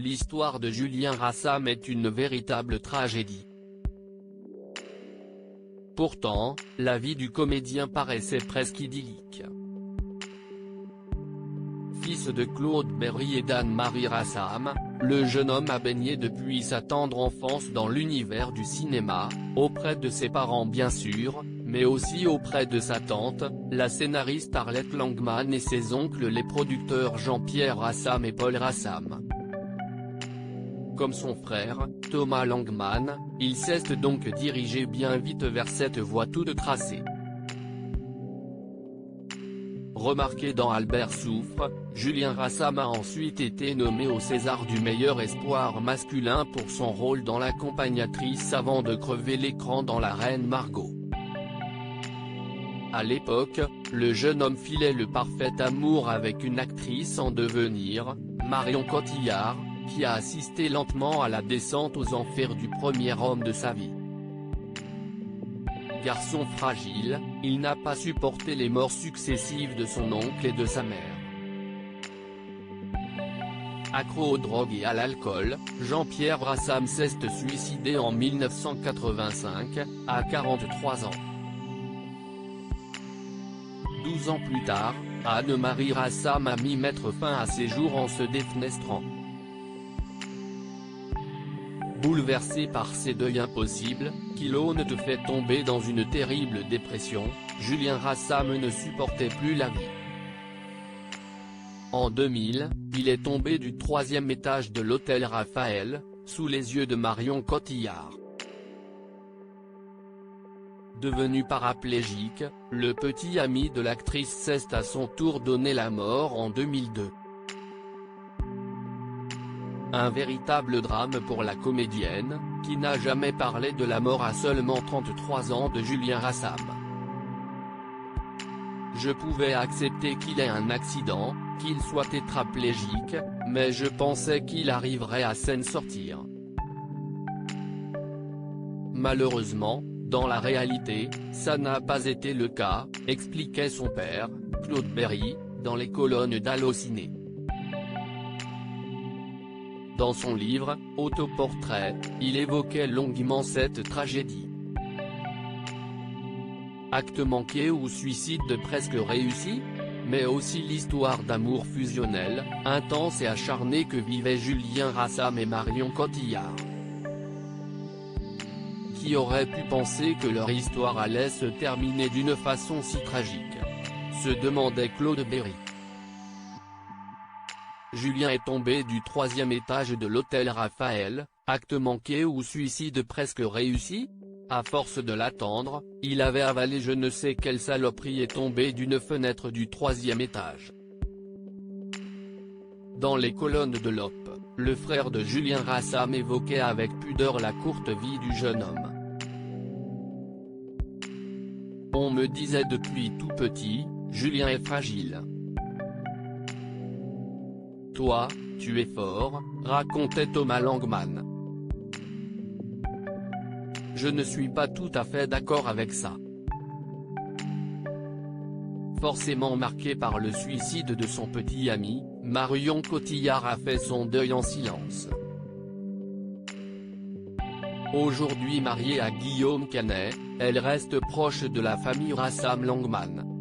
l'histoire de Julien Rassam est une véritable tragédie. Pourtant, la vie du comédien paraissait presque idyllique. Fils de Claude Berry et d'Anne-Marie Rassam, le jeune homme a baigné depuis sa tendre enfance dans l'univers du cinéma, auprès de ses parents bien sûr, mais aussi auprès de sa tante, la scénariste Arlette Langman et ses oncles les producteurs Jean-Pierre Rassam et Paul Rassam. Comme son frère, Thomas Langman, il s'est donc dirigé bien vite vers cette voie toute tracée. Remarqué dans Albert Souffre, Julien Rassam a ensuite été nommé au César du meilleur espoir masculin pour son rôle dans L'accompagnatrice avant de crever l'écran dans La Reine Margot. À l'époque, le jeune homme filait le parfait amour avec une actrice en devenir, Marion Cotillard, qui a assisté lentement à la descente aux enfers du premier homme de sa vie. Garçon fragile, il n'a pas supporté les morts successives de son oncle et de sa mère. Accro aux drogues et à l'alcool, Jean-Pierre Rassam s'est suicidé en 1985, à 43 ans. 12 ans plus tard, Anne-Marie Rassam a mis mettre fin à ses jours en se défenestrant. Bouleversé par ces deuils impossibles, qui l'ont fait tomber dans une terrible dépression, Julien Rassam ne supportait plus la vie. En 2000, il est tombé du 3e étage de l'hôtel Raphaël, sous les yeux de Marion Cotillard. Devenu paraplégique, le petit ami de l'actrice s'est à son tour donné la mort en 2002. Un véritable drame pour la comédienne, qui n'a jamais parlé de la mort à seulement 33 ans de Julien Rassam. Je pouvais accepter qu'il ait un accident, qu'il soit tétraplégique, mais je pensais qu'il arriverait à s'en sortir. Malheureusement, dans la réalité, ça n'a pas été le cas, expliquait son père, Claude Berry, dans les colonnes d'Allociné. Dans son livre, Autoportrait, il évoquait longuement cette tragédie. Acte manqué ou suicide presque réussi ? Mais aussi l'histoire d'amour fusionnel, intense et acharné que vivaient Julien Rassam et Marion Cotillard. Qui aurait pu penser que leur histoire allait se terminer d'une façon si tragique ? Se demandait Claude Berry. Julien est tombé du 3e étage de l'hôtel Raphaël, acte manqué ou suicide presque réussi ? À force de l'attendre, il avait avalé je ne sais quelle saloperie et tombé d'une fenêtre du 3e étage. Dans les colonnes de l'Op, le frère de Julien Rassam évoquait avec pudeur la courte vie du jeune homme. On me disait depuis tout petit, Julien est fragile. Toi, tu es fort, racontait Thomas Langman. Je ne suis pas tout à fait d'accord avec ça. Forcément marqué par le suicide de son petit ami, Marion Cotillard a fait son deuil en silence. Aujourd'hui mariée à Guillaume Canet, elle reste proche de la famille Rassam Langman.